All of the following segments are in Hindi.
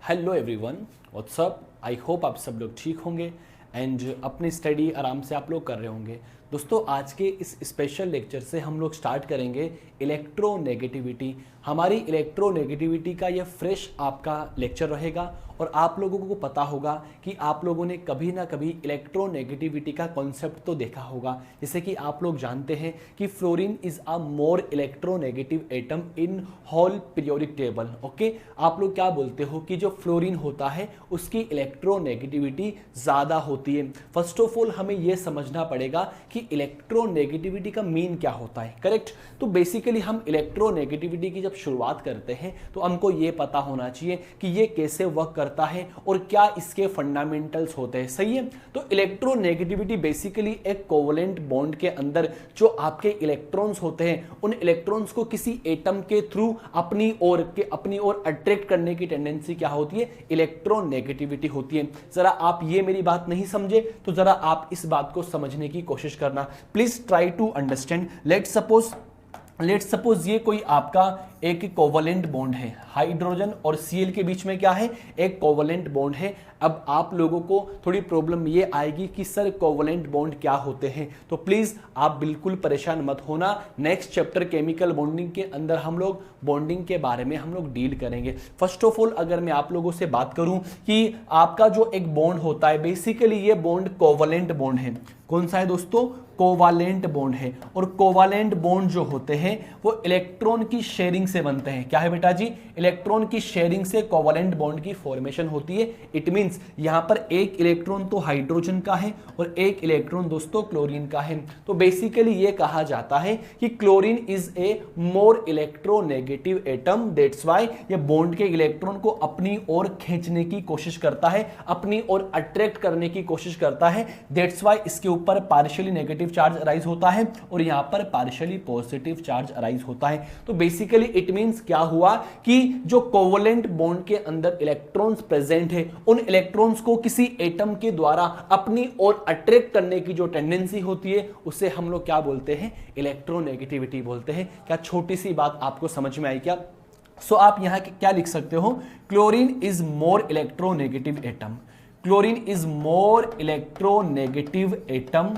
Hello everyone, what's up. I hope आप सब लोग ठीक होंगे एंड अपनी स्टडी आराम से आप लोग कर रहे होंगे। दोस्तों, आज के इस स्पेशल लेक्चर से हम लोग स्टार्ट करेंगे इलेक्ट्रोनेगेटिविटी। हमारी इलेक्ट्रोनेगेटिविटी का ये फ्रेश आपका लेक्चर रहेगा और आप लोगों को पता होगा कि आप लोगों ने कभी ना कभी इलेक्ट्रोनेगेटिविटी का कॉन्सेप्ट तो देखा होगा। जैसे कि आप लोग जानते हैं कि fluorine is a more electronegative atom in whole periodic table. Okay, आप लोग क्या बोलते हो कि जो फ्लोरीन होता है उसकी इलेक्ट्रोनेगेटिविटी ज़्यादा होती है। फर्स्ट ऑफ ऑल हमें यह समझना पड़ेगा कि इलेक्ट्रोनेगेटिविटी का मीन क्या होता है। करेक्ट। तो बेसिकली हम इलेक्ट्रोनेगेटिविटी की जब शुरुआत करते हैं तो हमको ये पता होना चाहिए कि ये कैसे वर्क करता है और क्या इसके फंडामेंटल्स होते हैं। सही है। तो इलेक्ट्रोनेगेटिविटी बेसिकली एक कोवलेंट बॉन्ड के अंदर जो आपके इलेक्ट्रॉन्स होते हैं उन इलेक्ट्रॉन्स को किसी एटम के थ्रू अपनी ओर अट्रैक्ट करने की टेंडेंसी क्या होती है, इलेक्ट्रोनेगेटिविटी होती है। जरा आप ये मेरी बात नहीं समझे तो जरा आप इस बात को समझने की कोशिश करना। Please try to understand. Let's suppose ये कोई आपका एक कोवलेंट बॉन्ड है, हाइड्रोजन और Cl के बीच में क्या है, एक कोवलेंट बॉन्ड है। अब आप लोगों को थोड़ी प्रॉब्लम ये आएगी कि सर कोवलेंट बॉन्ड क्या होते हैं, तो प्लीज आप बिल्कुल परेशान मत होना। नेक्स्ट चैप्टर केमिकल बॉन्डिंग के अंदर हम लोग बॉन्डिंग के बारे में हम लोग डील करेंगे। फर्स्ट ऑफ ऑल अगर मैं आप लोगों से बात करूं कि आपका जो एक बॉन्ड होता है, बेसिकली ये बॉन्ड कोवलेंट बॉन्ड है। कौन सा है दोस्तों, कोवालेंट बॉन्ड है। और कोवालेंट बॉन्ड जो होते हैं वो इलेक्ट्रॉन की शेयरिंग से बनते हैं। क्या है बेटा जी, इलेक्ट्रॉन की शेयरिंग से कोवालेंट बॉन्ड की फॉर्मेशन होती है। इट मींस यहां पर एक इलेक्ट्रॉन तो हाइड्रोजन का है और एक इलेक्ट्रॉन दोस्तों क्लोरीन का है। तो बेसिकली ये कहा जाता है कि chlorine is a more electronegative atom, that's why ये बॉन्ड के इलेक्ट्रॉन को अपनी ओर खींचने की कोशिश करता है, अपनी ओर अट्रैक्ट करने की कोशिश करता है। दैट्स व्हाई इसके ऊपर पार्शियली नेगेटिव चार्ज अराइज होता है और यहां पर पार्शियली पॉजिटिव चार्ज अराइज होता है। तो बेसिकली इट मींस क्या हुआ कि जो कोवलेंट बॉन्ड के अंदर इलेक्ट्रॉन्स प्रेजेंट है उन इलेक्ट्रॉन्स को किसी एटम के द्वारा अपनी ओर अट्रैक्ट करने की जो टेंडेंसी होती है उसे हम लोग क्या बोलते हैं, इलेक्ट्रोनेगेटिविटी बोलते हैं। क्या छोटी सी बात आपको समझ में आई क्या? सो आप यहां क्या लिख सकते हो, chlorine is more electronegative atom. Chlorine is more electronegative atom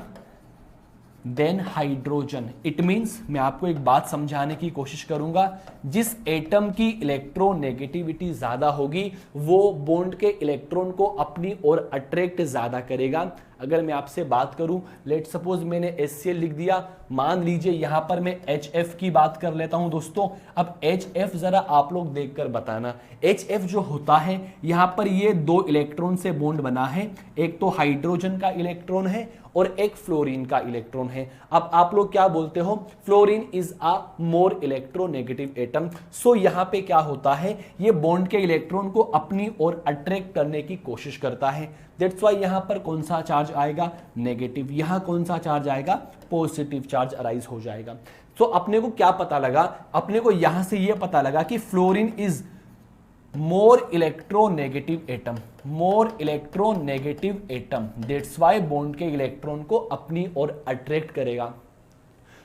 than hydrogen. It means मैं आपको एक बात समझाने की कोशिश करूंगा, जिस एटम की इलेक्ट्रोनेगेटिविटी ज्यादा होगी वो बॉन्ड के इलेक्ट्रॉन को अपनी ओर अट्रैक्ट ज्यादा करेगा। अगर मैं आपसे बात करूं, लेट सपोज मैंने HCl लिख दिया, मान लीजिए यहां पर मैं HF की बात कर लेता हूं दोस्तों। अब HF जरा आप लोग देखकर बताना, HF जो होता है यहां पर ये दो इलेक्ट्रॉन से बॉन्ड बना है, एक तो हाइड्रोजन का इलेक्ट्रॉन है और एक फ्लोरीन का इलेक्ट्रॉन है। अब आप लोग क्या बोलते हो, fluorine is a more electronegative atom. So यहां पे क्या होता है, ये बॉन्ड के इलेक्ट्रॉन को अपनी ओर अट्रैक्ट करने की कोशिश करता है। दैट्स व्हाई यहां पर कौन सा चार्ज आएगा, नेगेटिव। यहां कौन सा चार्ज आएगा, पॉजिटिव चार्ज अराइज हो जाएगा। तो अपने को क्या पता लगा, अपने को यहां से यह पता लगा कि fluorine is more electronegative atom, more electronegative atom, that's why bond के इलेक्ट्रॉन को अपनी ओर अट्रैक्ट करेगा।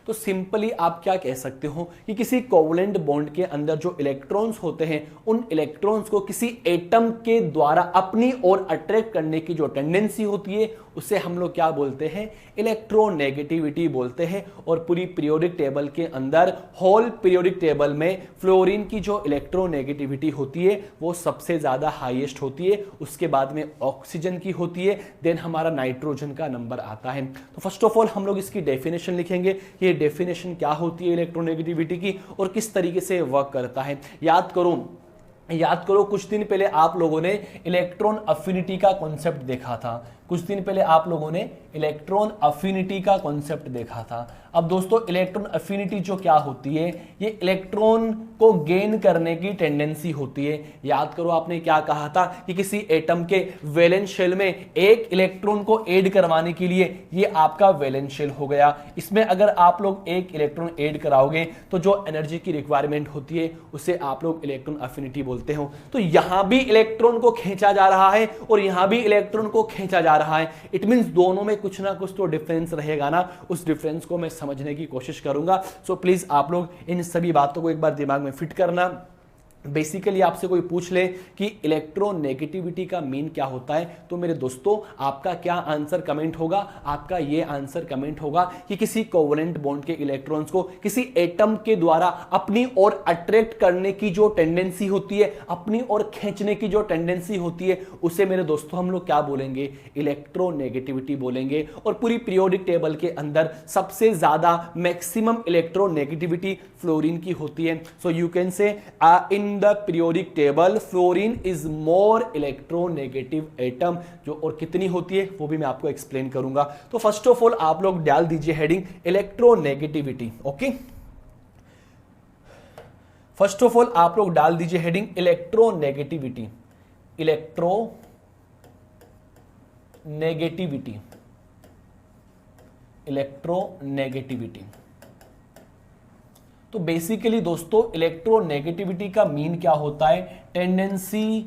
तो सिंपली आप क्या कह सकते हो कि किसी कोवलेंट बॉन्ड के अंदर जो इलेक्ट्रॉन्स होते हैं उन इलेक्ट्रॉन्स को किसी एटम के द्वारा अपनी ओर अट्रैक्ट करने की जो टेंडेंसी होती है उसे हम लोग क्या बोलते हैं, इलेक्ट्रोनेगेटिविटी बोलते हैं। और पूरी पीरियोडिक टेबल के अंदर, होल पीरियोडिक टेबल में फ्लोरीन की जो इलेक्ट्रोनेगेटिविटी होती है वो सबसे ज्यादा हाईएस्ट होती है, उसके बाद में ऑक्सीजन की होती है, देन हमारा नाइट्रोजन का नंबर आता है। तो फर्स्ट ऑफ ऑल हम लोग इसकी डेफिनेशन लिखेंगे, ये डेफिनेशन क्या होती है इलेक्ट्रोनेगेटिविटी की और किस तरीके से वर्क करता है। याद करो कुछ दिन पहले आप लोगों ने इलेक्ट्रॉन अफिनिटी का कॉन्सेप्ट देखा था। कुछ दिन पहले आप लोगों ने इलेक्ट्रॉन अफिनिटी का कॉन्सेप्ट देखा था। अब दोस्तों इलेक्ट्रॉन अफिनिटी जो क्या होती है, ये इलेक्ट्रॉन को गेन करने की टेंडेंसी होती है। याद करो आपने क्या कहा था कि किसी एटम के वैलेंस शेल में एक इलेक्ट्रॉन को ऐड करवाने के लिए ये आपका वैलेंस शेल हो गया। इसमें अगर आप लोग एक इलेक्ट्रॉन ऐड कराओगे तो जो एनर्जी की रिक्वायरमेंट होती है उसे आप लोग इलेक्ट्रॉन अफिनिटी बोलते हो। तो यहां भी इलेक्ट्रॉन को खींचा जा रहा है और यहां भी इलेक्ट्रॉन को खींचा जा रहा है। इट मींस दोनों में कुछ ना कुछ तो डिफरेंस रहेगा ना, उस डिफरेंस को मैं समझने की कोशिश करूंगा। सो प्लीज आप लोग इन सभी बातों को एक बार दिमाग में फिट करना। बेसिकली आपसे कोई पूछ ले कि इलेक्ट्रोनेगेटिविटी का मीन क्या होता है, तो मेरे दोस्तों आपका क्या आंसर कमेंट होगा? आपका ये आंसर कमेंट होगा कि किसी कोवलेंट बॉन्ड के इलेक्ट्रॉन्स को किसी एटम के द्वारा अपनी ओर अट्रैक्ट करने की जो टेंडेंसी होती है, अपनी ओर खींचने की जो टेंडेंसी होती है, उसे मेरे दोस्तों हम लोग क्या बोलेंगे? इलेक्ट्रोनेगेटिविटी बोलेंगे। और पूरी पीरियोडिक टेबल के अंदर सबसे ज्यादा मैक्सिमम इलेक्ट्रोनेगेटिविटी फ्लोरीन की होती है। सो यू कैन से in the periodic table fluorine is more electronegative atom, जो और कितनी होती है वो भी मैं आपको एक्सप्लेन करूंगा। तो फर्स्ट ऑफ ऑल आप लोग डाल दीजिए heading electronegativity. Okay, first of all आप लोग डाल दीजिए हेडिंग इलेक्ट्रोनेगेटिविटी, इलेक्ट्रोनेगेटिविटी, इलेक्ट्रोनेगेटिविटी। तो बेसिकली दोस्तों इलेक्ट्रोनेगेटिविटी का मीन क्या होता है? टेंडेंसी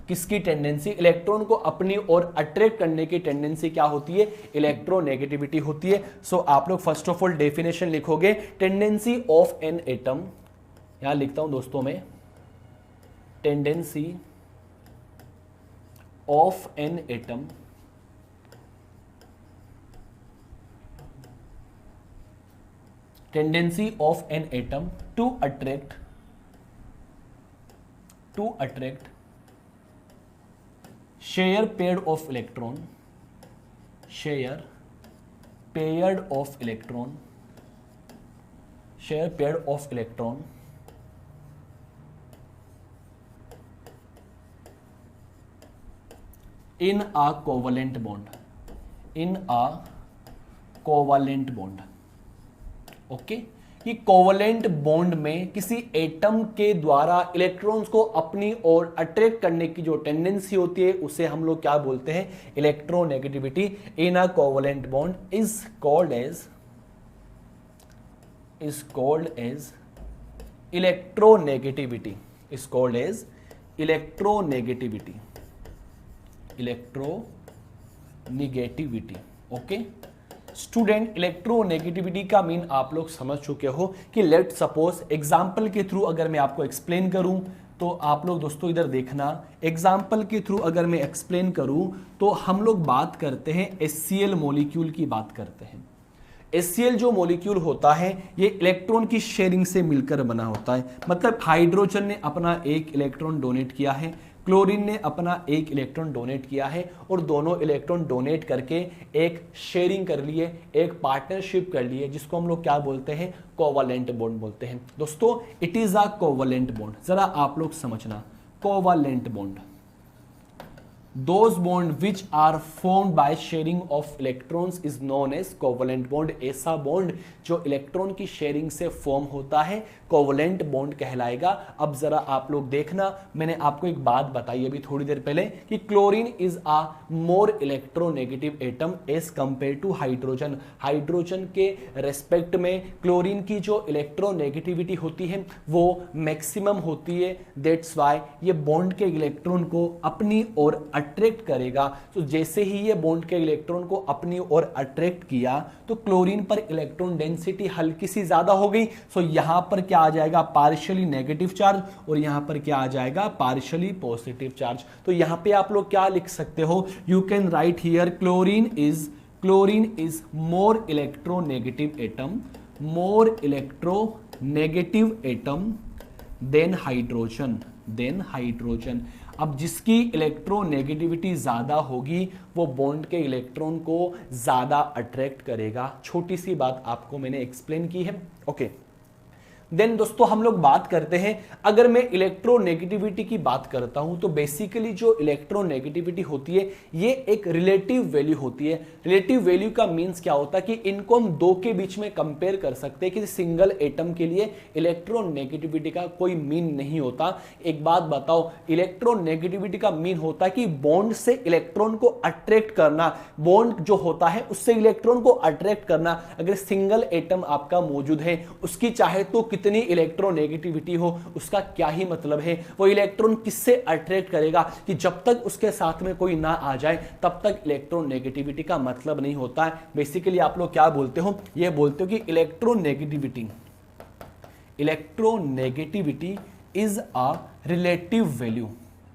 किसकी टेंडेंसी? इलेक्ट्रॉन को अपनी ओर अट्रैक्ट करने की टेंडेंसी क्या होती है? इलेक्ट्रोनेगेटिविटी होती है। सो आप लोग फर्स्ट ऑफ ऑल डेफिनेशन लिखोगे, टेंडेंसी ऑफ एन एटम, यहां लिखता हूं दोस्तों मैं, tendency of an atom tendency of an atom to attract share paired of electron in a covalent bond, okay कि कोवलेंट बॉन्ड में किसी एटम के द्वारा इलेक्ट्रॉन्स को अपनी ओर अट्रैक्ट करने की जो टेंडेंसी होती है उसे हम लोग क्या बोलते हैं? Electronegativity in a covalent bond is called as electronegativity, is called as electronegativity. Okay student, electronegativity का मीन आप लोग समझ चुके हो कि लेट सपोज एग्जाम्पल के थ्रू अगर मैं आपको एक्सप्लेन करूं तो आप लोग दोस्तों इधर देखना, एग्जाम्पल के थ्रू अगर मैं एक्सप्लेन करूं तो हम लोग बात करते हैं HCl मॉलिक्यूल की बात करते हैं। HCl जो मॉलिक्यूल होता है ये इलेक्ट्रॉन की शेयरिंग से मिलकर बना होता है, मतलब हाइड्रोजन ने अपना एक इलेक्ट्रॉन डोनेट किया है, क्लोरीन ने अपना एक इलेक्ट्रॉन डोनेट किया है और दोनों इलेक्ट्रॉन डोनेट करके एक शेयरिंग कर लिए, एक पार्टनरशिप कर लिए, जिसको हम लोग क्या बोलते हैं? कोवलेंट बॉन्ड बोलते हैं। दोस्तों it is a covalent bond, जरा आप लोग समझना, covalent bond, those bond which are formed by sharing of electrons is known as covalent bond। ऐसा बॉन्ड जो इलेक्ट्रॉन की शेयरिंग से फॉर्म होता है कोवलेंट बॉन्ड कहलाएगा। अब जरा आप लोग देखना, मैंने आपको एक बात बताई अभी थोड़ी देर पहले कि chlorine is a more electronegative atom as compare to hydrogen. Hydrogen के रेस्पेक्ट में क्लोरीन की जो इलेक्ट्रोनेगेटिविटी होती है वो मैक्सिमम होती है, दैट्स वाई ये बॉन्ड के इलेक्ट्रॉन को अपनी ओर अट्रैक्ट करेगा। तो जैसे ही ये बॉन्ड के इलेक्ट्रॉन को अपनी ओर अट्रैक्ट किया तो क्लोरीन पर इलेक्ट्रॉन डेंसिटी हल्की सी ज्यादा हो गई। सो यहां पर क्या आ जाएगा? पार्शियली नेगेटिव चार्ज, और यहां पर क्या आ जाएगा? Partially positive charge. तो यहां पे आप लोग क्या लिख सकते हो? You can write here chlorine is more electronegative atom than hydrogen. अब जिसकी इलेक्ट्रोनेगेटिविटी ज्यादा होगी वो बॉन्ड के इलेक्ट्रॉन को ज्यादा अट्रैक्ट करेगा। छोटी सी बात आपको मैंने एक्सप्लेन की है। ओके देन दोस्तों हम लोग बात करते हैं, अगर मैं इलेक्ट्रोनेगेटिविटी की बात करता हूं तो बेसिकली जो इलेक्ट्रोनेगेटिविटी होती है ये एक रिलेटिव वैल्यू होती है। रिलेटिव वैल्यू का मींस क्या होता है कि इनको हम दो के बीच में कंपेयर कर सकते हैं। किसी सिंगल एटम के लिए इलेक्ट्रोनेगेटिविटी का कोई मीन नहीं होता। एक बात बताओ, इलेक्ट्रोनेगेटिविटी का मीन होता है कि बॉन्ड से इलेक्ट्रॉन को अट्रैक्ट करना, बॉन्ड जो होता है उससे इलेक्ट्रॉन को अट्रैक्ट करना। अगर सिंगल एटम आपका मौजूद है, उसकी चाहे तो कितनी इलेक्ट्रोनेगेटिविटी हो उसका क्या ही मतलब है, वो इलेक्ट्रॉन किससे अट्रैक्ट करेगा कि जब तक उसके साथ में कोई ना आ जाए तब तक इलेक्ट्रोनेगेटिविटी का मतलब नहीं होता है। बेसिकली आप लोग क्या बोलते हो? ये बोलते हो कि electronegativity is a relative value,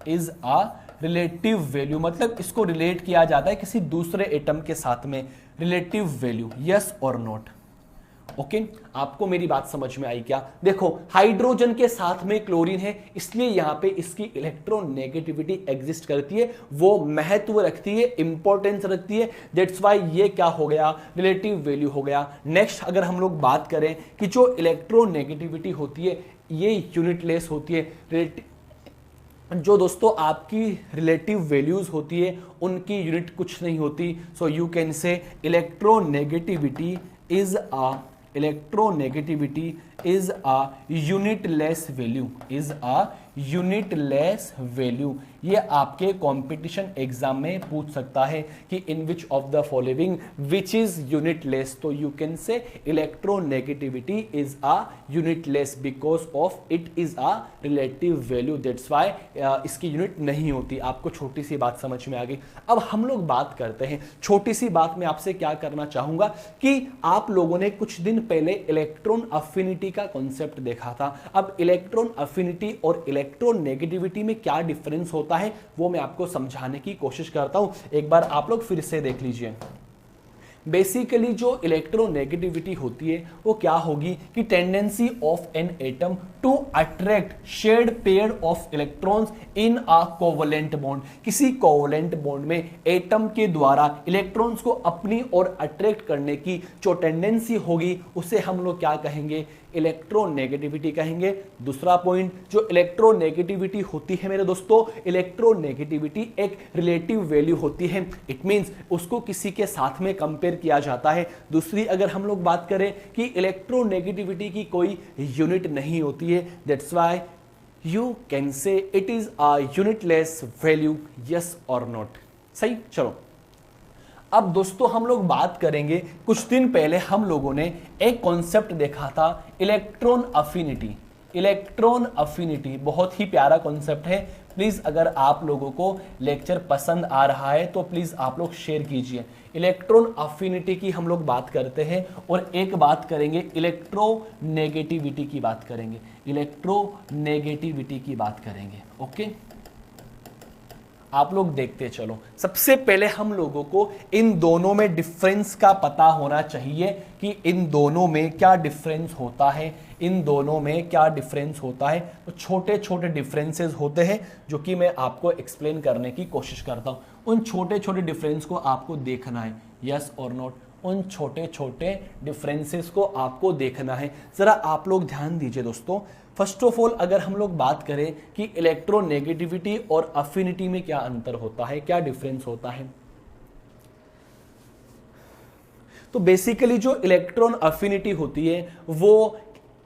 is a relative value, मतलब इसको रिलेट किया जाता है किसी दूसरे एटम के साथ में, रिलेटिव वैल्यू, यस और नॉट। ओके, आपको मेरी बात समझ में आई क्या? देखो हाइड्रोजन के साथ में क्लोरीन है, इसलिए यहां पे इसकी इलेक्ट्रोनेगेटिविटी एग्जिस्ट करती है, वो महत्व रखती है, इंपॉर्टेंस रखती है, दैट्स व्हाई ये क्या हो गया, रिलेटिव वैल्यू हो गया। नेक्स्ट अगर हम लोग बात करें कि जो इलेक्ट्रोनेगेटिविटी होती है ये यूनिटलेस होती है, जो दोस्तों आपकी रिलेटिव वैल्यूज होती है उनकी यूनिट कुछ नहीं होती। So you can say electronegativity is a unitless value, is a unitless value. ये आपके कंपटीशन एग्जाम में पूछ सकता है कि in which of the following which is unitless, तो you can say electronegativity is a unitless because of it is a relative value, that's why इसकी यूनिट नहीं होती। आपको छोटी सी बात समझ में आ गई। अब हम लोग बात करते हैं, छोटी सी बात में आपसे क्या करना चाहूंगा कि आप लोगों ने कुछ दिन पहले इलेक्ट्रॉन अफिनिटी का कॉन्सेप्ट देखा था। अब इलेक्ट्रॉन अफिनिटी और इलेक्ट्रोनेगेटिविटी में क्या डिफरेंस होता है वो मैं आपको समझाने की कोशिश करता हूं, एक बार आप लोग फिर से देख लीजिए। बेसिकली जो इलेक्ट्रोनेगेटिविटी होती है वो क्या होगी कि tendency of an atom to attract shared pair of electrons in a covalent bond, किसी कोवलेंट बॉन्ड में एटम के द्वारा इलेक्ट्रॉन्स को अपनी ओर अट्रैक्ट करने की जो टेंडेंसी होगी उसे हम लोग क्या कहेंगे, इलेक्ट्रोनेगेटिविटी कहेंगे। दूसरा पॉइंट, जो इलेक्ट्रोनेगेटिविटी होती है मेरे दोस्तों, इलेक्ट्रोनेगेटिविटी एक रिलेटिव वैल्यू होती है, इट मींस उसको किसी के साथ में कंपेयर किया जाता है। दूसरी अगर हम लोग बात करें कि इलेक्ट्रोनेगेटिविटी की कोई यूनिट नहीं होती है, दैट्स व्हाई यू कैन से it is a unitless value, yes और नॉट। सही, चलो अब दोस्तों हम लोग बात करेंगे, कुछ दिन पहले हम लोगों ने एक कॉन्सेप्ट देखा था इलेक्ट्रॉन अफिनिटी। इलेक्ट्रॉन अफिनिटी बहुत ही प्यारा कॉन्सेप्ट है। प्लीज अगर आप लोगों को लेक्चर पसंद आ रहा है तो प्लीज आप लोग शेयर कीजिए। इलेक्ट्रॉन अफिनिटी की हम लोग बात करते हैं और एक बात करेंगे इलेक्ट्रोनेगेटिविटी की बात करेंगे, इलेक्ट्रोनेगेटिविटी की बात करेंगे। ओके, आप लोग देखते चलो। सबसे पहले हम लोगों को इन दोनों में डिफरेंस का पता होना चाहिए कि इन दोनों में क्या डिफरेंस होता है, इन दोनों में क्या डिफरेंस होता है। तो छोटे छोटे डिफरेंसेस होते हैं जो कि मैं आपको एक्सप्लेन करने की कोशिश करता हूं। उन छोटे छोटे डिफरेंस को आपको देखना है, यस और नॉट। उन छोटे छोटे डिफरेंसेस को आपको देखना है। जरा आप लोग ध्यान दीजिए दोस्तों। फर्स्ट ऑफ ऑल अगर हम लोग बात करें कि इलेक्ट्रोनेगेटिविटी और अफिनिटी में क्या अंतर होता है, क्या डिफरेंस होता है, तो बेसिकली जो इलेक्ट्रॉन अफिनिटी होती है वो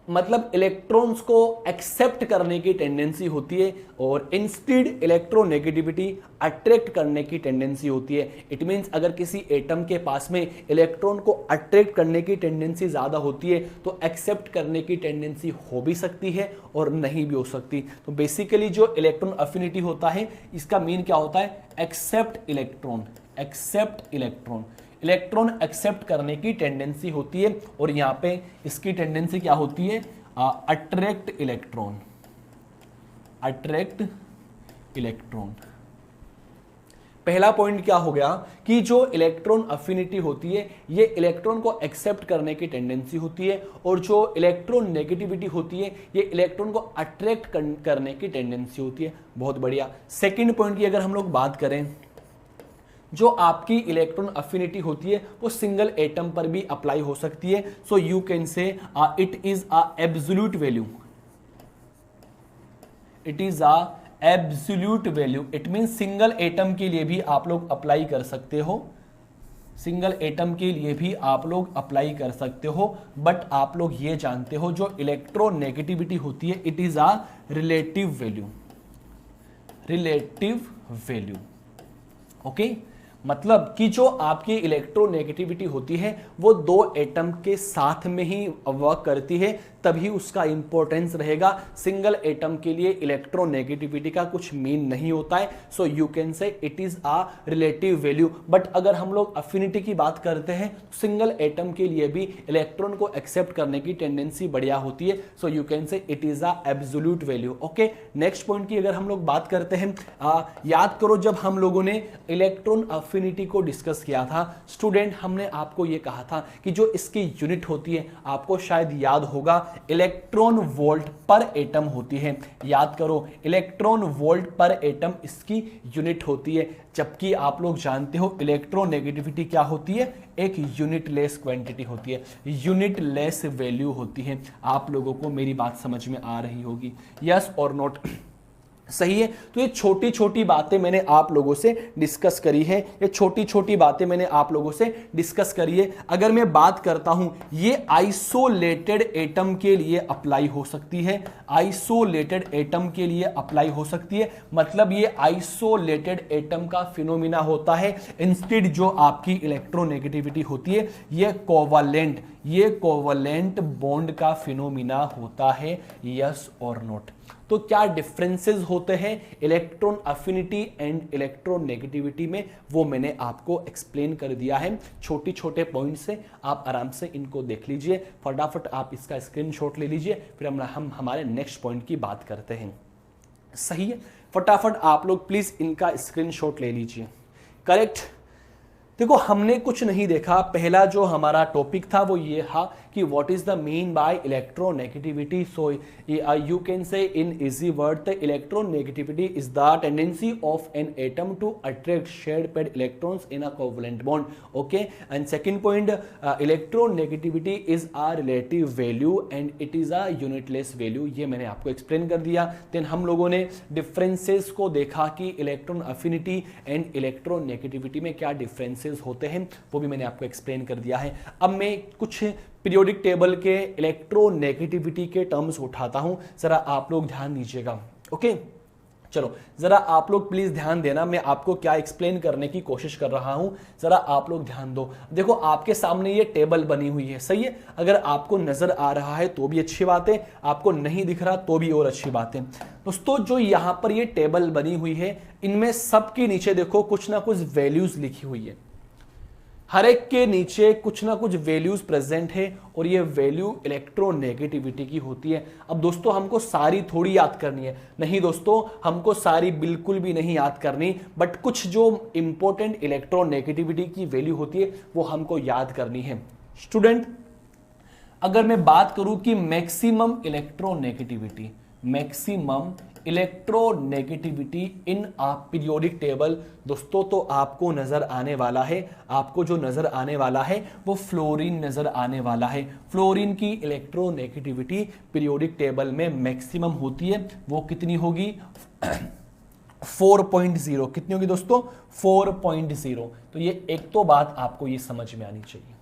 मतलब इलेक्ट्रॉन्स को एक्सेप्ट करने की टेंडेंसी होती है और इंस्टेड इलेक्ट्रोनेगेटिविटी अट्रैक्ट करने की टेंडेंसी होती है। इट मींस अगर किसी एटम के पास में इलेक्ट्रॉन को अट्रैक्ट करने की टेंडेंसी ज्यादा होती है तो एक्सेप्ट करने की टेंडेंसी हो भी सकती है और नहीं भी हो सकती। तो बेसिकली जो इलेक्ट्रॉन अफिनिटी होता है इसका मीन क्या होता है, accept electron, accept electron, electron accept करने की टेंडेंसी होती है और यहां पे इसकी टेंडेंसी क्या होती है, अट्रैक्ट इलेक्ट्रॉन, अट्रैक्ट इलेक्ट्रॉन। पहला पॉइंट क्या हो गया कि जो इलेक्ट्रॉन अफिनिटी होती है ये इलेक्ट्रॉन को एक्सेप्ट करने की टेंडेंसी होती है और जो इलेक्ट्रॉन नेगेटिविटी होती है ये इलेक्ट्रॉन को अट्रैक्ट करने की टेंडेंसी होती है। बहुत बढ़िया। सेकंड पॉइंट की अगर हम लोग बात करें, जो आपकी इलेक्ट्रॉन अफिनिटी होती है वो सिंगल एटम पर भी अप्लाई हो सकती है। सो यू कैन से it is a absolute value, it is a absolute value. It mean single atom के लिए भी आप लोग अप्लाई कर सकते हो, सिंगल एटम के लिए भी आप लोग अप्लाई कर सकते हो। बट आप लोग ये जानते हो जो इलेक्ट्रोनेगेटिविटी होती है it is a relative value, relative value. Okay, मतलब कि जो आपकी इलेक्ट्रोनेगेटिविटी होती है वो दो एटम के साथ में ही वर्क करती है, तभी उसका इंपॉर्टेंस रहेगा। सिंगल एटम के लिए इलेक्ट्रोनेगेटिविटी का कुछ मीन नहीं होता है। सो यू कैन से it is a relative value. But अगर हम लोग अफिनिटी की बात करते हैं तो सिंगल एटम के लिए भी इलेक्ट्रॉन को एक्सेप्ट करने की टेंडेंसी बढ़िया होती है। सो यू कैन से it is a absolute value. Okay, next point की अगर हम लोग बात करते हैं, याद करो जब हम लोगों ने इलेक्ट्रॉन अफिनिटी को डिस्कस किया था स्टूडेंट, हमने आपको यह कहा था कि जो इसकी यूनिट होती है, आपको शायद याद होगा, इलेक्ट्रॉन वोल्ट पर एटम होती है। याद करो, इलेक्ट्रॉन वोल्ट पर एटम इसकी यूनिट होती है। जबकि आप लोग जानते हो इलेक्ट्रोनेगेटिविटी क्या होती है, एक यूनिटलेस क्वांटिटी होती है, यूनिटलेस वैल्यू होती है। आप लोगों को मेरी बात समझ में आ रही होगी, यस और नॉट? सही है। तो ये छोटी छोटी बातें मैंने आप लोगों से डिस्कस करी है, ये छोटी छोटी बातें मैंने आप लोगों से डिस्कस करी है। अगर मैं बात करता हूं, ये आइसोलेटेड एटम के लिए अप्लाई हो सकती है, आइसोलेटेड एटम के लिए अप्लाई हो सकती है, मतलब ये आइसोलेटेड एटम का फिनोमिना होता है। इंस्टेड जो आपकी इलेक्ट्रोनेगेटिविटी होती है ये कोवलेंट बॉन्ड का फिनोमिना होता है, यस और नॉट? तो क्या डिफरेंसेस होते हैं इलेक्ट्रॉन अफिनिटी एंड इलेक्ट्रोनेगेटिविटी में, वो मैंने आपको एक्सप्लेन कर दिया है। छोटे छोटे पॉइंट से आप आराम से इनको देख लीजिए, फटाफट आप इसका स्क्रीनशॉट ले लीजिए, फिर हम हमारे नेक्स्ट पॉइंट की बात करते हैं। सही है, फटाफट आप लोग प्लीज इनका स्क्रीनशॉट ले लीजिए। करेक्ट। देखो, हमने कुछ नहीं देखा। पहला जो हमारा टॉपिक था वो ये था कि what is the mean by electronegativity. So you can say in easy word the electronegativity is the tendency of an atom to attract shared paired electrons in a covalent bond. Okay, and second point, electronegativity is a relative value and it is a unitless value. ये मैंने आपको एक्सप्लेन कर दिया। देन हम लोगों ने डिफरेंसेस को देखा कि इलेक्ट्रॉन अफिनिटी एंड इलेक्ट्रोनेगेटिविटी में क्या डिफरेंसेस होते हैं, वो भी मैंने आपको एक्सप्लेन कर दिया है। अब मैं कुछ पीरियोडिक टेबल के इलेक्ट्रोनेगेटिविटी के टर्म्स उठाता हूं, जरा आप लोग ध्यान दीजिएगा। ओके, चलो जरा आप लोग प्लीज ध्यान देना, मैं आपको क्या एक्सप्लेन करने की कोशिश कर रहा हूं, जरा आप लोग ध्यान दो। देखो, आपके सामने ये टेबल बनी हुई है, सही है? अगर आपको नजर आ रहा है तो भी अच्छी बात है, आपको नहीं दिख रहा तो भी और अच्छी बात है। दोस्तों, जो यहां पर ये टेबल बनी हुई है, इनमें सबके नीचे देखो कुछ ना कुछ वैल्यूज लिखी हुई है, हर एक के नीचे कुछ ना कुछ वैल्यूज प्रेजेंट है और ये वैल्यू इलेक्ट्रोनेगेटिविटी की होती है। अब दोस्तों, हमको सारी थोड़ी याद करनी है, नहीं दोस्तों, हमको सारी बिल्कुल भी नहीं याद करनी, बट कुछ जो इंपॉर्टेंट इलेक्ट्रोनेगेटिविटी की वैल्यू होती है वो हमको याद करनी है। स्टूडेंट, अगर मैं बात करूं कि मैक्सिमम इलेक्ट्रोनेगेटिविटी इन आ पीरियोडिक टेबल, दोस्तों तो आपको नजर आने वाला है, आपको जो नजर आने वाला है वो फ्लोरीन नजर आने वाला है। फ्लोरीन की इलेक्ट्रोनेगेटिविटी पीरियोडिक टेबल में मैक्सिमम होती है, वो कितनी होगी? 4.0। कितनी होगी दोस्तों? 4.0। तो ये एक तो बात आपको ये समझ में आनी चाहिए।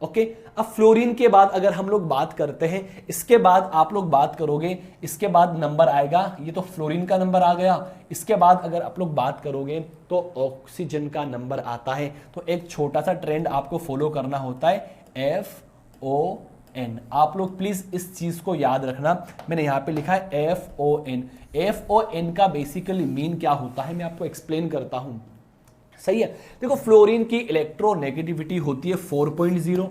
ओके, अब फ्लोरीन के बाद अगर हम लोग बात करते हैं, इसके बाद आप लोग बात करोगे, इसके बाद नंबर आएगा, ये तो फ्लोरीन का नंबर आ गया। इसके बाद अगर आप लोग बात करोगे तो ऑक्सीजन का नंबर आता है। तो एक छोटा सा ट्रेंड आपको फॉलो करना होता है, FON। आप लोग प्लीज इस चीज को याद रखना, मैंने यहां पे लिखा है FON। FON का बेसिकली मीन क्या होता है मैं आपको एक्सप्लेन करता हूं, सही है? देखो, फ्लोरीन की इलेक्ट्रोनेगेटिविटी होती है 4.0,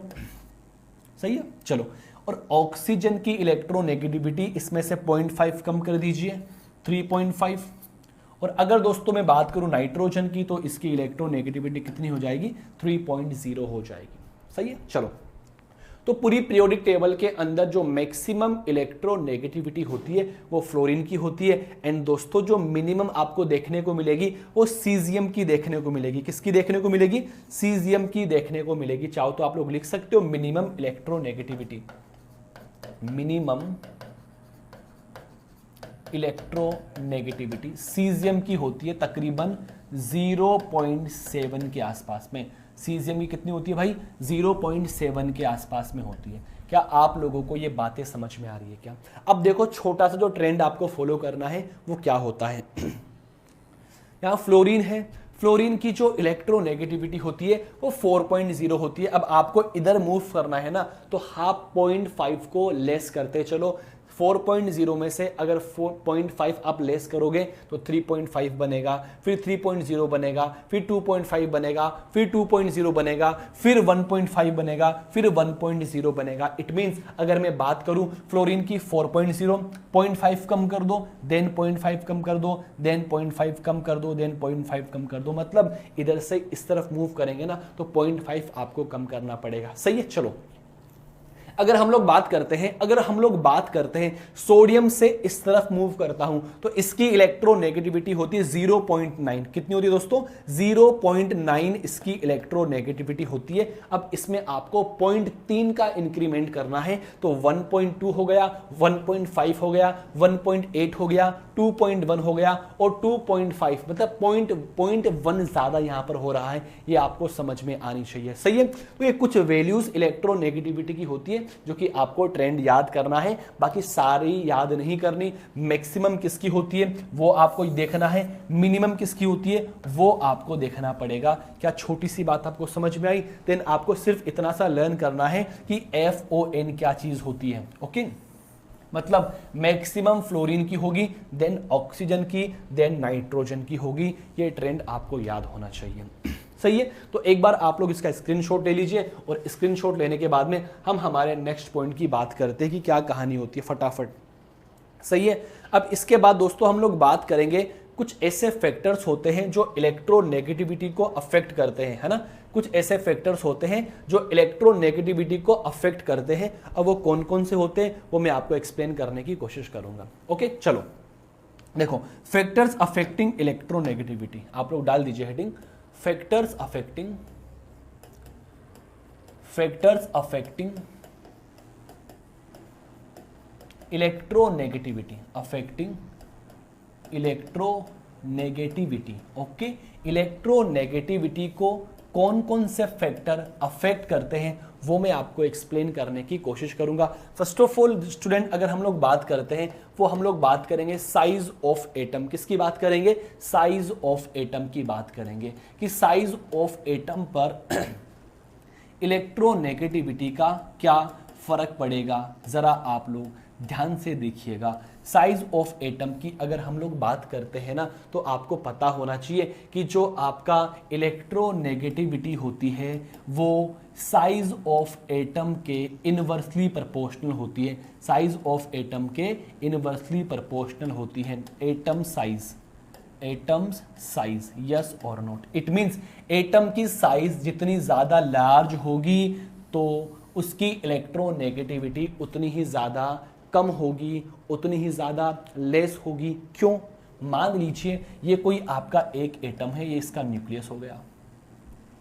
सही है? चलो, और ऑक्सीजन की इलेक्ट्रोनेगेटिविटी इसमें से 0.5 कम कर दीजिए, 3.5। और अगर दोस्तों मैं बात करूं नाइट्रोजन की, तो इसकी इलेक्ट्रोनेगेटिविटी कितनी हो जाएगी? 3.0 हो जाएगी, सही है? चलो, तो पूरी पीरियोडिक टेबल के अंदर जो मैक्सिमम इलेक्ट्रोनेगेटिविटी होती है वो फ्लोरीन की होती है। एंड दोस्तों, जो मिनिमम आपको देखने को मिलेगी वो सीजियम की देखने को मिलेगी। किसकी देखने को मिलेगी? सीजियम की देखने को मिलेगी। चाहो तो आप लोग लिख सकते हो minimum electronegativity, minimum electronegativity caesium की होती है तकरीबन 0.7 के आसपास में। सीजियम की कितनी होती है भाई? 0.7 के आसपास में होती है। क्या आप लोगों को ये बातें समझ में आ रही है क्या? अब देखो, छोटा सा जो ट्रेंड आपको फॉलो करना है वो क्या होता है। यहाँ फ्लोरीन है, फ्लोरीन की जो इलेक्ट्रोनेगेटिविटी होती है वो 4.0 होती है। अब आपको इधर मूव करना है ना, तो हाफ 0.5 को लेस करते चलो। 4.0 में से अगर 4.5 आप लेस करोगे तो 3.5 बनेगा, फिर 3.0 बनेगा, फिर 2.5 बनेगा, फिर 2.0 बनेगा, फिर 1.5 बनेगा, फिर 1.0 बनेगा। इट मींस अगर मैं बात करूं फ्लोरीन की 4.0, 0.5 कम कर दो, देन 0.5 कम कर दो, देन 0.5 कम कर दो, देन 0.5 कम कर दो। मतलब इधर से इस तरफ मूव करेंगे ना तो 0.5 आपको कम करना पड़ेगा। सही है। चलो अगर हम लोग बात करते हैं सोडियम से इस तरफ मूव करता हूं तो इसकी इलेक्ट्रोनेगेटिविटी होती है 0.9। कितनी होती है दोस्तों? 0.9 इसकी इलेक्ट्रोनेगेटिविटी होती है। अब इसमें आपको 0.3 का इंक्रीमेंट करना है तो 1.2 हो गया, 1.5 हो गया, 1.8 हो गया, 2.1 हो गया और 2.5, मतलब 0.1 ज्यादा यहां पर हो रहा है। ये आपको समझ में आनी चाहिए। सही है। तो ये कुछ वैल्यूज इलेक्ट्रोनेगेटिविटी की होती है जो कि आपको ट्रेंड याद करना है, बाकी सारी याद नहीं करनी। मैक्सिमम किसकी होती है वो आपको देखना है, मिनिमम किसकी होती है वो आपको देखना पड़ेगा। क्या छोटी सी बात आपको समझ में आई? देन आपको सिर्फ इतना सा लर्न करना है कि FON क्या चीज होती है। ओके, मतलब मैक्सिमम फ्लोरीन की होगी, देन ऑक्सीजन की, देन नाइट्रोजन की होगी। ये ट्रेंड आपको याद होना चाहिए। सही है। तो एक बार आप लोग इसका स्क्रीनशॉट ले लीजिए और स्क्रीनशॉट लेने के बाद में हम हमारे नेक्स्ट पॉइंट की बात करते हैं कि क्या कहानी होती है फटाफट। सही है। अब इसके बाद दोस्तों हम लोग बात करेंगे कुछ ऐसे फैक्टर्स होते हैं जो इलेक्ट्रोनेगेटिविटी को अफेक्ट करते हैं, है ना। कुछ ऐसे फैक्टर्स होते हैं जो इलेक्ट्रोनेगेटिविटी को अफेक्ट करते हैं। अब वो कौन कौन से होते हैं वो मैं आपको एक्सप्लेन करने की कोशिश करूंगा। ओके, चलो देखो, फैक्टर्स अफेक्टिंग इलेक्ट्रोनेगेटिविटी, आप लोग डाल दीजिए heading factors affecting electronegativity, affecting electronegativity. Okay, electronegativity को कौन कौन से फैक्टर अफेक्ट करते हैं वो मैं आपको एक्सप्लेन करने की कोशिश करूंगा। फर्स्ट ऑफ ऑल स्टूडेंट, अगर हम लोग बात करते हैं वो हम लोग बात करेंगे साइज ऑफ एटम। किसकी बात करेंगे? साइज ऑफ एटम की बात करेंगे कि साइज ऑफ एटम पर इलेक्ट्रोनेगेटिविटी का क्या फर्क पड़ेगा। जरा आप लोग ध्यान से देखिएगा। साइज ऑफ एटम की अगर हम लोग बात करते हैं ना तो आपको पता होना चाहिए कि जो आपका इलेक्ट्रोनेगेटिविटी होती है वो साइज ऑफ एटम के इनवर्सली प्रोपोर्शनल होती है। साइज ऑफ एटम के इनवर्सली प्रोपोर्शनल होती है। एटम्स साइज, यस और नोट। इट मींस एटम की साइज जितनी ज्यादा लार्ज होगी तो उसकी इलेक्ट्रोनेगेटिविटी उतनी ही ज्यादा कम होगी, उतनी ही ज्यादा लेस होगी। क्यों? मान लीजिए ये कोई आपका एक एटम है, ये इसका न्यूक्लियस हो गया,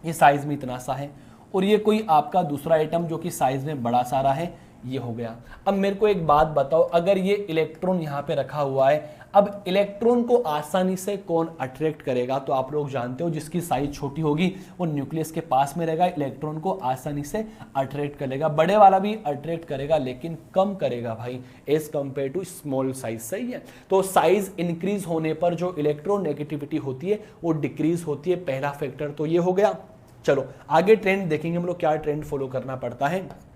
ये साइज में इतना सा है, और ये कोई आपका दूसरा एटम जो कि साइज में बड़ा सारा है, ये हो गया। अब मेरे को एक बात बताओ, अगर ये इलेक्ट्रॉन यहाँ पे रखा हुआ है, अब इलेक्ट्रॉन को आसानी से कौन अट्रैक्ट करेगा? तो आप लोग जानते हो जिसकी साइज छोटी होगी वो न्यूक्लियस के पास में रहेगा, इलेक्ट्रॉन को आसानी से अट्रैक्ट करेगा। बड़े वाला भी अट्रैक्ट करेगा लेकिन कम करेगा भाई, as compare to small size. सही है। तो साइज इंक्रीज होने पर जो इलेक्ट्रोनेगेटिविटी होती है वो डिक्रीज होती है। पहला फैक्टर तो ये हो गया। चलो आगे ट्रेंड देखेंगे हम लोग, क्या ट्रेंड फॉलो करना पड़ता है।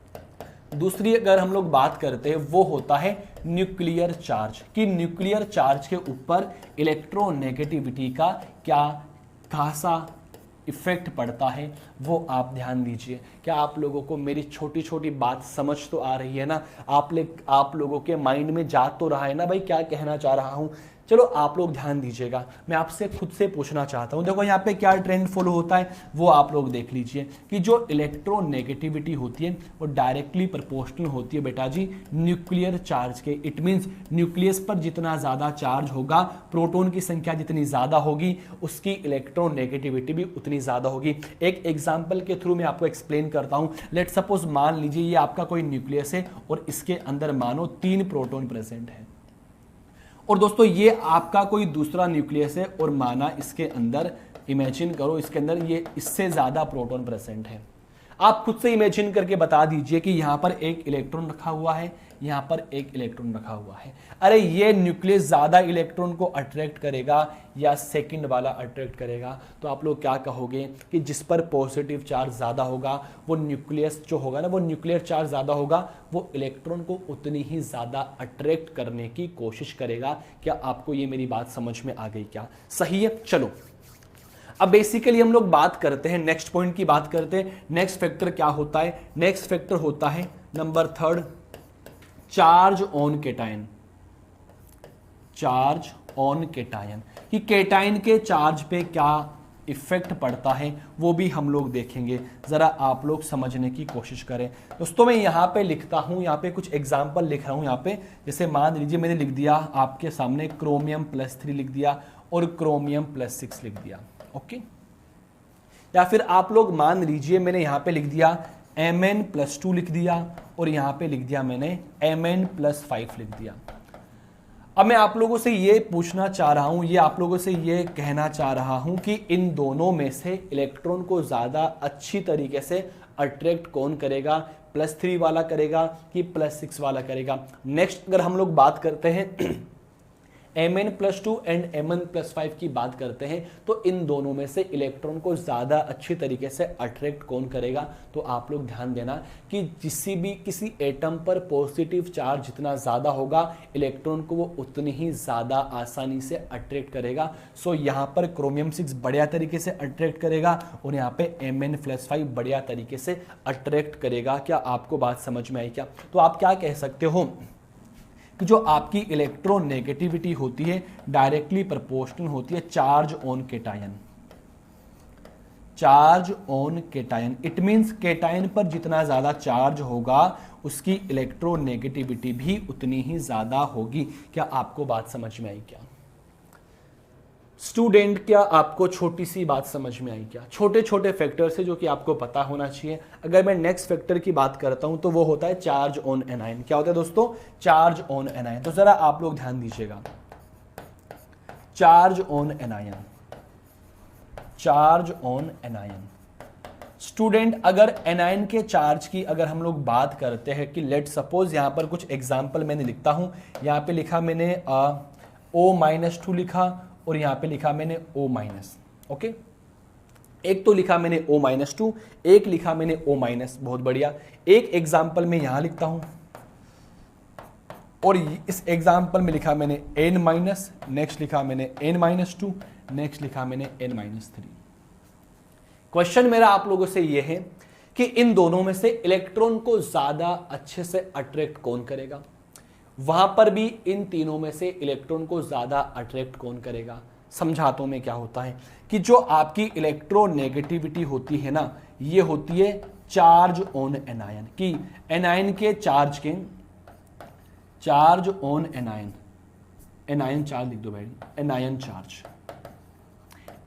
दूसरी अगर हम लोग बात करते हैं वो होता है न्यूक्लियर चार्ज, कि न्यूक्लियर चार्ज के ऊपर इलेक्ट्रोनेगेटिविटी का क्या खासा इफेक्ट पड़ता है वो आप ध्यान दीजिए। क्या आप लोगों को मेरी छोटी छोटी बात समझ तो आ रही है ना? आप लोगों के माइंड में जा तो रहा है ना भाई क्या कहना चाह रहा हूं? चलो आप लोग ध्यान दीजिएगा, मैं आपसे खुद से पूछना चाहता हूं। देखो यहाँ पे क्या ट्रेंड फॉलो होता है वो आप लोग देख लीजिए कि जो इलेक्ट्रोनेगेटिविटी होती है वो डायरेक्टली प्रोपोर्शनल होती है बेटा जी न्यूक्लियर चार्ज के। इट मींस न्यूक्लियस पर जितना ज्यादा चार्ज होगा, प्रोटॉन की संख्या जितनी ज्यादा होगी, उसकी इलेक्ट्रोनेगेटिविटी भी उतनी ज्यादा होगी। एक एग्जाम्पल के थ्रू मैं आपको एक्सप्लेन करता हूं। लेट सपोज मान लीजिए ये आपका कोई न्यूक्लियस है और इसके अंदर मानो 3 प्रोटॉन प्रेजेंट है, और दोस्तों ये आपका कोई दूसरा न्यूक्लियस है और माना इसके अंदर, इमेजिन करो इसके अंदर ये इससे ज्यादा प्रोटॉन प्रेजेंट है। आप खुद से इमेजिन करके बता दीजिए कि यहां पर एक इलेक्ट्रॉन रखा हुआ है, यहां पर एक इलेक्ट्रॉन रखा हुआ है। अरे ये न्यूक्लियस ज्यादा इलेक्ट्रॉन को अट्रैक्ट करेगा या सेकंड वाला अट्रैक्ट करेगा? तो आप लोग क्या कहोगे कि जिस पर पॉजिटिव चार्ज ज्यादा होगा वो न्यूक्लियस जो होगा ना, वो न्यूक्लियर चार्ज ज्यादा होगा, वो इलेक्ट्रॉन को उतनी ही ज्यादा अट्रैक्ट करने की कोशिश करेगा। क्या आपको ये मेरी बात समझ में आ गई? क्या सही है? चलो अब बेसिकली हम लोग बात करते हैं, नेक्स्ट पॉइंट की बात करते हैं। नेक्स्ट फैक्टर क्या होता है? नेक्स्ट फैक्टर होता है number 3, charge on cation. Charge on cation, कि केटायन के चार्ज पे क्या इफेक्ट पड़ता है वो भी हम लोग देखेंगे। जरा आप लोग समझने की कोशिश करें। दोस्तों मैं यहां पे लिखता हूं, यहां पे कुछ एग्जांपल लिख रहा हूं। यहां पे जैसे मान लीजिए मैंने लिख दिया आपके सामने क्रोमियम +3 लिख दिया और क्रोमियम +6 लिख दिया, ओके। या फिर आप लोग मान लीजिए मैंने यहां पे लिख दिया Mn+2 लिख दिया और यहां पे लिख दिया मैंने Mn+5 लिख दिया। अब मैं आप लोगों से ये पूछना चाह रहा हूं, ये आप लोगों से ये कहना चाह रहा हूं कि इन दोनों में से इलेक्ट्रॉन को ज्यादा अच्छी तरीके से अट्रैक्ट कौन करेगा? +3 वाला करेगा कि +6 वाला करेगा? नेक्स्ट अगर हम लोग बात करते हैं Mn+2 एंड Mn+5 की बात करते हैं, तो इन दोनों में से इलेक्ट्रॉन को ज़्यादा अच्छी तरीके से अट्रैक्ट कौन करेगा? तो आप लोग ध्यान देना कि किसी एटम पर पॉजिटिव चार्ज जितना ज़्यादा होगा, इलेक्ट्रॉन को वो उतनी ही ज़्यादा आसानी से अट्रैक्ट करेगा। सो यहाँ पर क्रोमियम 6 बढ़िया तरीके से अट्रैक्ट करेगा और यहाँ पे Mn+5 बढ़िया तरीके से अट्रैक्ट करेगा। क्या आपको बात समझ में आई? क्या तो आप क्या कह सकते हो कि जो आपकी इलेक्ट्रोनेगेटिविटी होती है डायरेक्टली प्रोपोर्शनल होती है charge on cation. Charge on cation it means cation पर जितना ज्यादा चार्ज होगा उसकी इलेक्ट्रोनेगेटिविटी भी उतनी ही ज्यादा होगी। क्या आपको बात समझ में आई? क्या स्टूडेंट, क्या आपको छोटी सी बात समझ में आई? क्या छोटे छोटे फैक्टर्स है जो कि आपको पता होना चाहिए। अगर मैं नेक्स्ट फैक्टर की बात करता हूं तो वो होता है चार्ज ऑन एनायन। क्या होता है दोस्तों? Charge on anion. तो जरा आप लोग ध्यान दीजिएगा, charge on anion, charge on anion. Student अगर एनायन के चार्ज की अगर हम लोग बात करते हैं कि लेट सपोज यहां पर कुछ एग्जाम्पल मैंने लिखता हूं। यहां पे लिखा मैंने O-2 लिखा और यहां पे लिखा मैंने O-, ओके। एक तो लिखा मैंने O-2, एक लिखा मैंने O-, बहुत बढ़िया। एक एग्जाम्पल में यहां लिखता हूं और इस एग्जाम्पल में लिखा मैंने N-, नेक्स्ट लिखा मैंने N-2, नेक्स्ट लिखा मैंने N-3। क्वेश्चन मेरा आप लोगों से यह है कि इन दोनों में से इलेक्ट्रॉन को ज्यादा अच्छे से अट्रैक्ट कौन करेगा? वहां पर भी इन तीनों में से इलेक्ट्रॉन को ज्यादा अट्रैक्ट कौन करेगा? समझातों में क्या होता है कि जो आपकी इलेक्ट्रोनेगेटिविटी होती है ना, ये होती है चार्ज ऑन एनायन। कि एनायन के charge on anion, anion charge लिख दो भाई, एनायन चार्ज।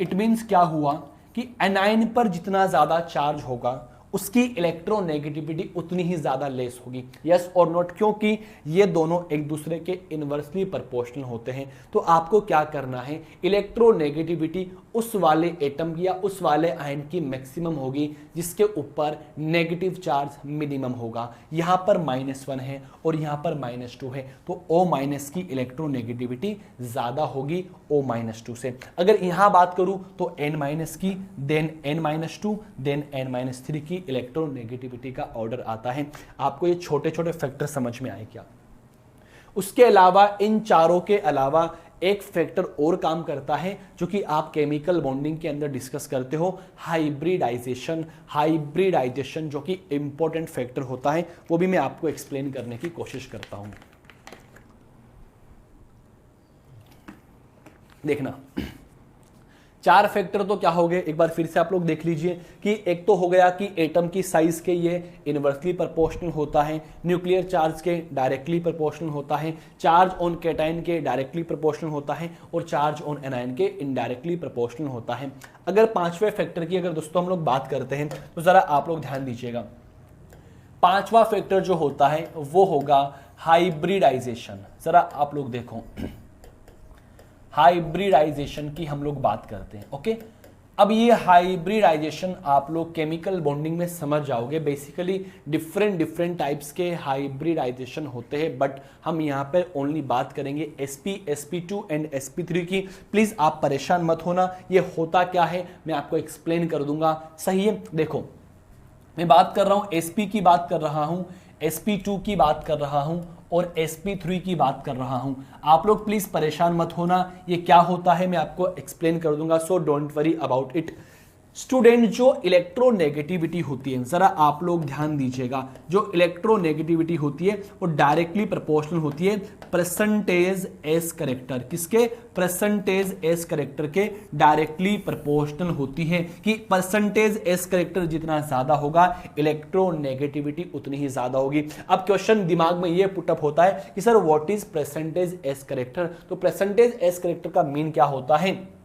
इट मींस क्या हुआ कि एनायन पर जितना ज्यादा चार्ज होगा उसकी इलेक्ट्रोनेगेटिविटी उतनी ही ज्यादा लेस होगी। यस और नॉट? क्योंकि ये दोनों एक दूसरे के इनवर्सली प्रोपोर्शनल होते हैं। तो आपको क्या करना है, इलेक्ट्रोनेगेटिविटी उस वाले एटम की या उस वाले आयन की मैक्सिमम होगी जिसके ऊपर नेगेटिव चार्ज मिनिमम होगा। यहां पर -1 है और यहां पर -2 है, तो O- की इलेक्ट्रोनेगेटिविटी ज्यादा होगी O-2 से। अगर यहां बात करूं तो N- की, देन N-2, देन N-3 की इलेक्ट्रोनेगेटिविटी का ऑर्डर आता है। आपको ये छोटे छोटे फैक्टर समझ में आए क्या? उसके अलावा इन चारों के अलावा एक फैक्टर और काम करता है जो कि आप केमिकल बॉन्डिंग के अंदर डिस्कस करते हो, हाइब्रिडाइजेशन। हाइब्रिडाइजेशन जो कि इंपॉर्टेंट फैक्टर होता है, वो भी मैं आपको एक्सप्लेन करने की कोशिश करता हूं। देखना, 4 फैक्टर तो क्या हो गए, एक बार फिर से आप लोग देख लीजिए कि एक तो हो गया कि एटम की साइज के ये इनवर्सली प्रोपोर्शनल होता है, न्यूक्लियर चार्ज के डायरेक्टली प्रोपोर्शनल होता है, चार्ज ऑन केटायन के डायरेक्टली प्रोपोर्शनल होता है और चार्ज ऑन एनायन के इनडायरेक्टली प्रोपोर्शनल होता है। अगर 5वें फैक्टर की अगर दोस्तों हम लोग बात करते हैं तो जरा आप लोग ध्यान दीजिएगा। 5वां फैक्टर जो होता है वो होगा हाइब्रिडाइजेशन। जरा आप लोग देखो, हाइब्रिडाइजेशन की हम लोग बात करते हैं, ओके। अब ये हाइब्रिडाइजेशन आप लोग केमिकल बॉन्डिंग में समझ जाओगे। बेसिकली डिफरेंट टाइप्स के हाइब्रिडाइजेशन होते हैं, बट हम यहाँ पर ओनली बात करेंगे sp sp2 एंड sp3 की। प्लीज आप परेशान मत होना, ये होता क्या है मैं आपको एक्सप्लेन कर दूंगा। सही है, देखो मैं बात कर रहा हूं sp की बात कर रहा हूं, sp2 की बात कर रहा हूं और sp3 की बात कर रहा हूं। आप लोग प्लीज परेशान मत होना, ये क्या होता है मैं आपको एक्सप्लेन कर दूंगा, so don't worry about it. Student, जो इलेक्ट्रोनेगेटिविटी होती है, जरा आप लोग ध्यान दीजिएगा, जो इलेक्ट्रोनेगेटिविटी होती है वो डायरेक्टली प्रोपोर्शनल होती है परसेंटेज एस करेक्टर। किसके? परसेंटेज एस करेक्टर के डायरेक्टली प्रोपोर्शनल होती है, कि परसेंटेज एस करेक्टर जितना ज्यादा होगा इलेक्ट्रोनेगेटिविटी उतनी ही ज्यादा होगी। अब क्वेश्चन दिमाग में ये पुटअप होता है कि sir what is percentage S character. तो परसेंटेज एस करेक्टर का मीन क्या होता है?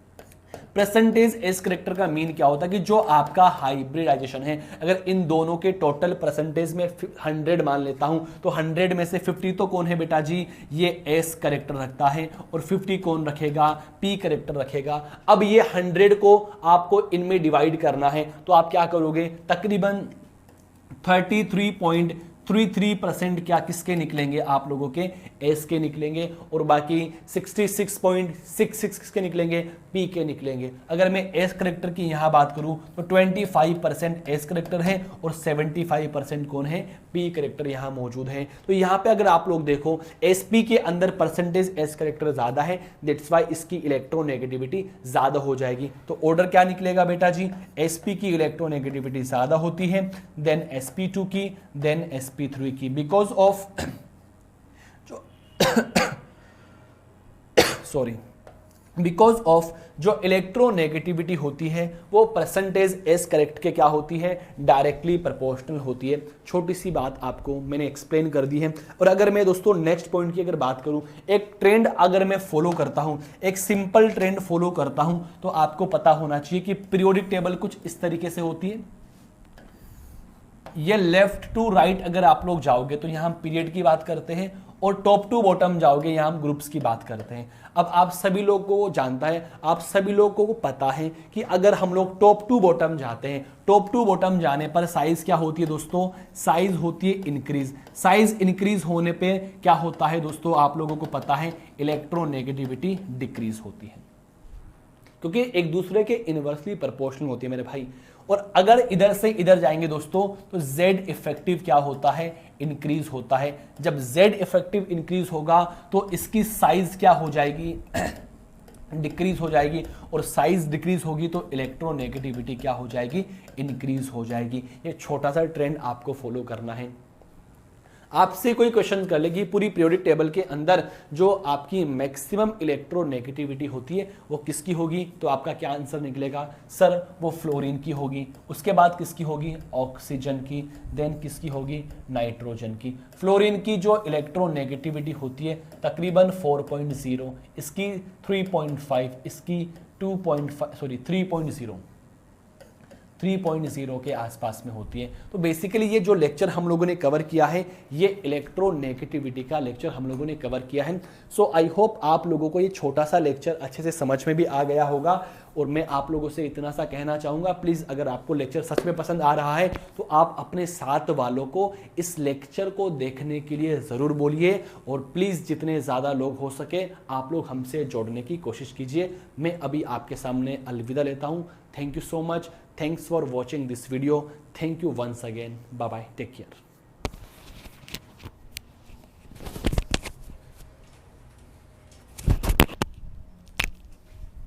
परसेंटेज एस करेक्टर का मीन क्या होता है कि जो आपका हाइब्रिडाइजेशन है, अगर इन दोनों के टोटल परसेंटेज में 100 मान लेता हूं, तो 100 में से 50 तो कौन है बेटा जी? ये एस करेक्टर रखता है, और 50 कौन रखेगा? पी करेक्टर रखेगा। अब ये 100 को आपको इनमें डिवाइड करना है, तो आप क्या करोगे? तकरीबन 33.33% क्या किसके निकलेंगे? आप लोगों के एस के निकलेंगे, और बाकी 66.66 किसके निकलेंगे? पी के निकलेंगे। अगर मैं एस करेक्टर की यहां बात करूं तो 25% एस करेक्टर है और 75% कौन है? पी करेक्टर यहां मौजूद है। तो यहां पे अगर आप लोग देखो एसपी के अंदर परसेंटेज एस करेक्टर ज्यादा है, दैट्स वाई इसकी इलेक्ट्रोनेगेटिविटी ज्यादा हो जाएगी। तो ऑर्डर क्या निकलेगा बेटा जी? एसपी की इलेक्ट्रोनेगेटिविटी ज्यादा होती है, देन sp2 की, देन sp3 की, बिकॉज ऑफ जो सॉरी बिकॉज ऑफ जो इलेक्ट्रोनेगेटिविटी होती है वो परसेंटेज एस करेक्ट के क्या होती है? डायरेक्टली प्रोपोर्शनल होती है। छोटी सी बात आपको मैंने एक्सप्लेन कर दी है। और अगर मैं दोस्तों नेक्स्ट पॉइंट की अगर बात करूं, एक ट्रेंड अगर मैं फॉलो करता हूं, एक सिंपल ट्रेंड फॉलो करता हूं, तो आपको पता होना चाहिए कि पीरियोडिक टेबल कुछ इस तरीके से होती है। ये लेफ्ट टू राइट अगर आप लोग जाओगे तो यहां हम पीरियड की बात करते हैं, और टॉप टू बॉटम जाओगे यहां हम ग्रुप्स की बात करते हैं। अब आप सभी लोगों को जानता है, आप सभी लोगों को पता है कि अगर हम लोग टॉप टू बॉटम जाते हैं, टॉप टू बॉटम जाने पर साइज क्या होती है दोस्तों? साइज होती है इंक्रीज। साइज इंक्रीज होने पे क्या होता है दोस्तों? आप लोगों को पता है इलेक्ट्रोनेगेटिविटी डिक्रीज होती है, क्योंकि एक दूसरे के इनवर्सली प्रोपोर्शनल होती है मेरे भाई। और अगर इधर से इधर जाएंगे दोस्तों तो Z इफेक्टिव क्या होता है? इंक्रीज होता है। जब Z इफेक्टिव इंक्रीज होगा तो इसकी साइज क्या हो जाएगी? डिक्रीज हो जाएगी, और साइज डिक्रीज होगी तो इलेक्ट्रोनेगेटिविटी क्या हो जाएगी? इंक्रीज हो जाएगी। ये छोटा सा ट्रेंड आपको फॉलो करना है। आपसे कोई क्वेश्चन कर ले कि पूरी पीरियोडिक टेबल के अंदर जो आपकी मैक्सिमम इलेक्ट्रोनेगेटिविटी होती है वो किसकी होगी, तो आपका क्या आंसर निकलेगा? सर वो फ्लोरीन की होगी। उसके बाद किसकी होगी? ऑक्सीजन की। देन किसकी होगी? नाइट्रोजन की। फ्लोरीन की जो इलेक्ट्रोनेगेटिविटी होती है तकरीबन 4.0, इसकी 3.5, इसकी 3.0 के आसपास में होती है। तो बेसिकली ये जो लेक्चर हम लोगों ने कवर किया है, ये इलेक्ट्रोनेगेटिविटी का लेक्चर हम लोगों ने कवर किया है। सो आई होप आप लोगों को ये छोटा सा लेक्चर अच्छे से समझ में भी आ गया होगा। और मैं आप लोगों से इतना सा कहना चाहूँगा, प्लीज़ अगर आपको लेक्चर सच में पसंद आ रहा है तो आप अपने साथ वालों को इस लेक्चर को देखने के लिए ज़रूर बोलिए, और प्लीज़ जितने ज़्यादा लोग हो सके आप लोग हमसे जोड़ने की कोशिश कीजिए। मैं अभी आपके सामने अलविदा लेता हूँ। Thank you so much. Thanks for watching this video. Thank you once again. Bye bye. Take care.